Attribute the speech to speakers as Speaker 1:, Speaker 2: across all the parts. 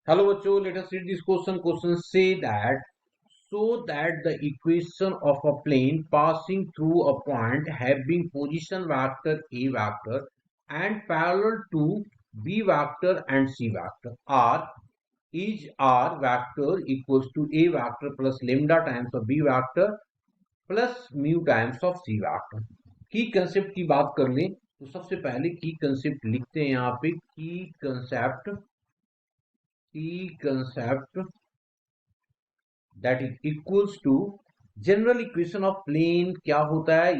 Speaker 1: Hello बच्चों, let us read this question. Question say that so that the equation of a plane passing through a point having position vector a vector and parallel to b vector and c vector r is r vector equals to a vector plus lambda times of b vector plus mu times of c vector. की concept की बात कर लें तो सबसे पहले की concept लिखते हैं यहाँ पे की concept that is equals to general equation of plane क्या होता है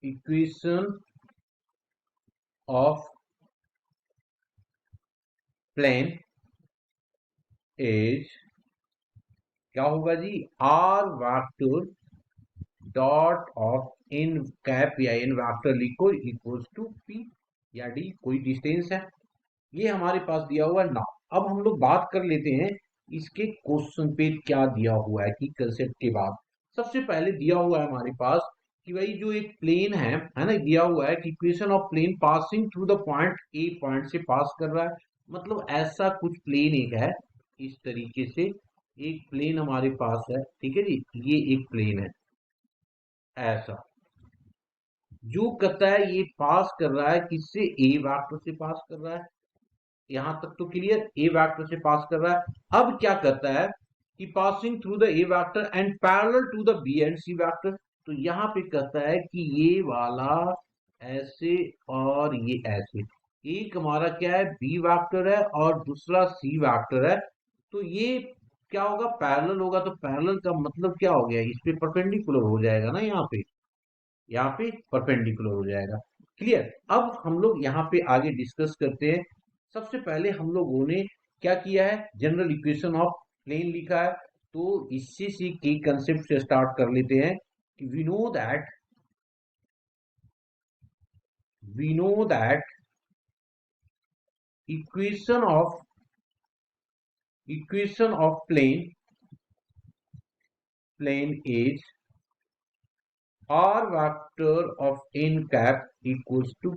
Speaker 1: इक्वेशन ऑफ प्लेन इज क्या होगा जी R vector dot of N cap या इन वेक्टर लिखो इक्वल्स टू पी या डी कोई डिस्टेंस है ये हमारे पास दिया हुआ है ना। अब हम लोग बात कर लेते हैं इसके क्वेश्चन पे क्या दिया हुआ है कि कंसेप्ट के बाद सबसे पहले दिया हुआ है हमारे पास कि भाई जो एक प्लेन है ना, दिया हुआ है कि equation of plane passing through the point A, point से पास कर रहा है। मतलब ऐसा कुछ प्लेन एक है, इस तरीके से एक प्लेन हमारे पास है, ठीक है जी। ये एक प्लेन है ऐसा, जो कहता है ये पास कर रहा है किससे, ए वेक्टर से पास कर रहा है। यहां तक तो क्लियर, ए वेक्टर से पास कर रहा है। अब क्या करता है कि passing through the A vector and parallel to the B and C vector. तो यहां पे कहता है कि ये वाला ऐसे और ये ऐसे, एक हमारा क्या है बी वेक्टर है और दूसरा सी वेक्टर है। तो ये क्या होगा, पैरेलल होगा। तो पैरेलल का मतलब क्या हो गया, इस पे परपेंडिकुलर हो जाएगा ना, यहाँ पे परपेंडिकुलर हो जाएगा। क्लियर। अब हम लोग यहाँ पे आगे डिस्कस करते हैं। सबसे पहले हम लोगों ने क्या किया है, जनरल इक्वेशन ऑफ प्लेन लिखा है। तो इससे सीख के कंसेप्ट से स्टार्ट कर लेते हैं कि we know that equation of plane is r vector of n cap equals to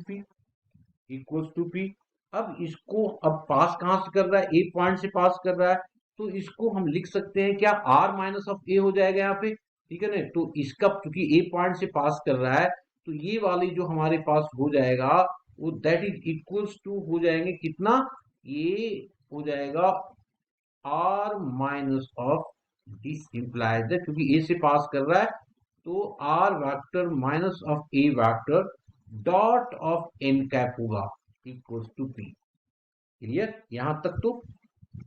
Speaker 1: p। अब इसको अब पास कहां से कर रहा है, ए पॉइंट से पास कर रहा है। तो इसको हम लिख सकते हैं क्या, r माइनस ऑफ ए हो जाएगा यहाँ पे, ठीक है ना। तो इसका चूंकि ए पॉइंट से पास कर रहा है तो ये वाली जो हमारे पास हो जाएगा वो दैट इज इक्वल्स टू हो जाएंगे कितना, ये हो जाएगा r minus of, this implies that क्योंकि ए से पास कर रहा है तो R vector minus of A vector dot of N cap होगा इक्वल्स टू पी। क्लियर यहां तक तो,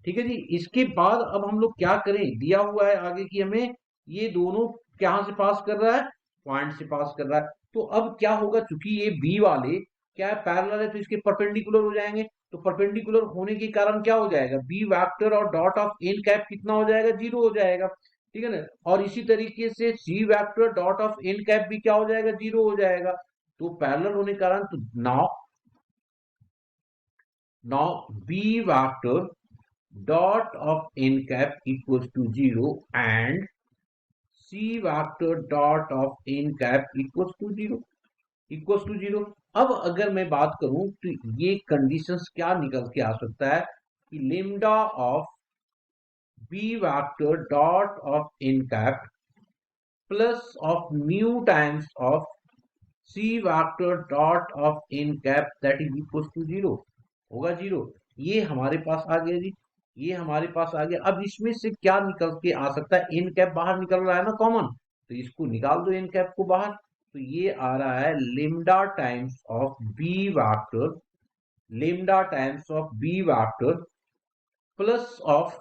Speaker 1: ठीक है जी। इसके बाद अब हम लोग क्या करें, दिया हुआ है आगे कि हमें ये दोनों कहां से पास कर रहा है, पॉइंट से पास कर रहा है। तो अब क्या होगा, चूंकि ये बी वाले क्या है पैरेलल है तो इसके परपेंडिकुलर हो जाएंगे। तो परपेंडिकुलर होने के कारण क्या हो जाएगा, बी वेक्टर और डॉट ऑफ एन कैप कितना हो जाएगा, जीरो हो जाएगा, ठीक है ना। और इसी तरीके से C vector dot of N cap भी क्या हो जाएगा, जीरो हो जाएगा। तो पैरेलल होने के कारण तो now B vector dot of n cap equals to 0 and c vector dot of n cap equals to 0। अब अगर मैं बात करूं तो ये कंडीशंस क्या निकल के आ सकता है कि lambda of b vector dot of n cap plus of mu times of c vector dot of n cap that is equals to 0 होगा, 0। ये हमारे पास आ गया जी, ये हमारे पास आ गया। अब इसमें से क्या निकल के आ सकता है, एन कैप बाहर निकल रहा है ना कॉमन, तो इसको निकाल दो एन कैप को बाहर। तो ये आ रहा है lambda times of B vector, lambda times of B vector plus of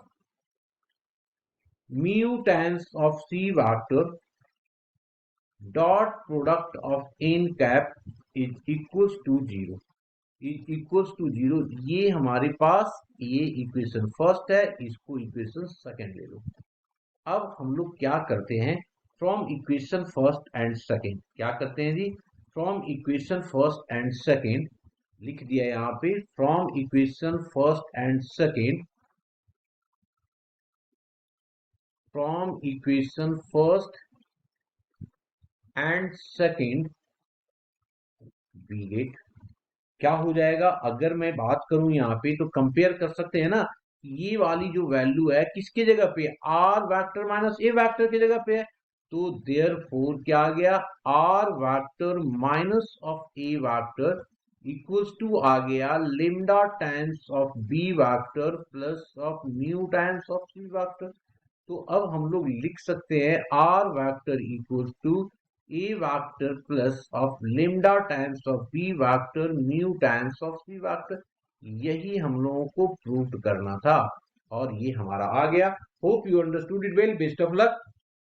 Speaker 1: mu times of C vector dot product of N cap is equals to 0, is equals to 0। ये हमारे पास ये इक्वेशन फर्स्ट है, इसको इक्वेशन सेकंड ले लो। अब हम लोग क्या करते हैं, from equation first and second क्या करते हैं जी, from equation first and second लिख दिया यहाँ पे, from equation first and second, from equation first and second we get क्या हो जाएगा, अगर मैं बात करूं यहाँ पे तो कंपेयर कर सकते हैं ना, ये वाली जो वैल्यू है किसकी जगह पे, R vector minus A vector की जगह पे है। तो देयर फोर क्या आ गया, R vector minus of A vector equals to आ गया lambda times of B vector plus of mu times of C vector. तो अब हम लोग लिख सकते हैं R vector equals to A vector plus of lambda times of B vector mu times of C vector. यही हम लोगों को प्रूव करना था और ये हमारा आ गया। Hope you understood it well, best of luck.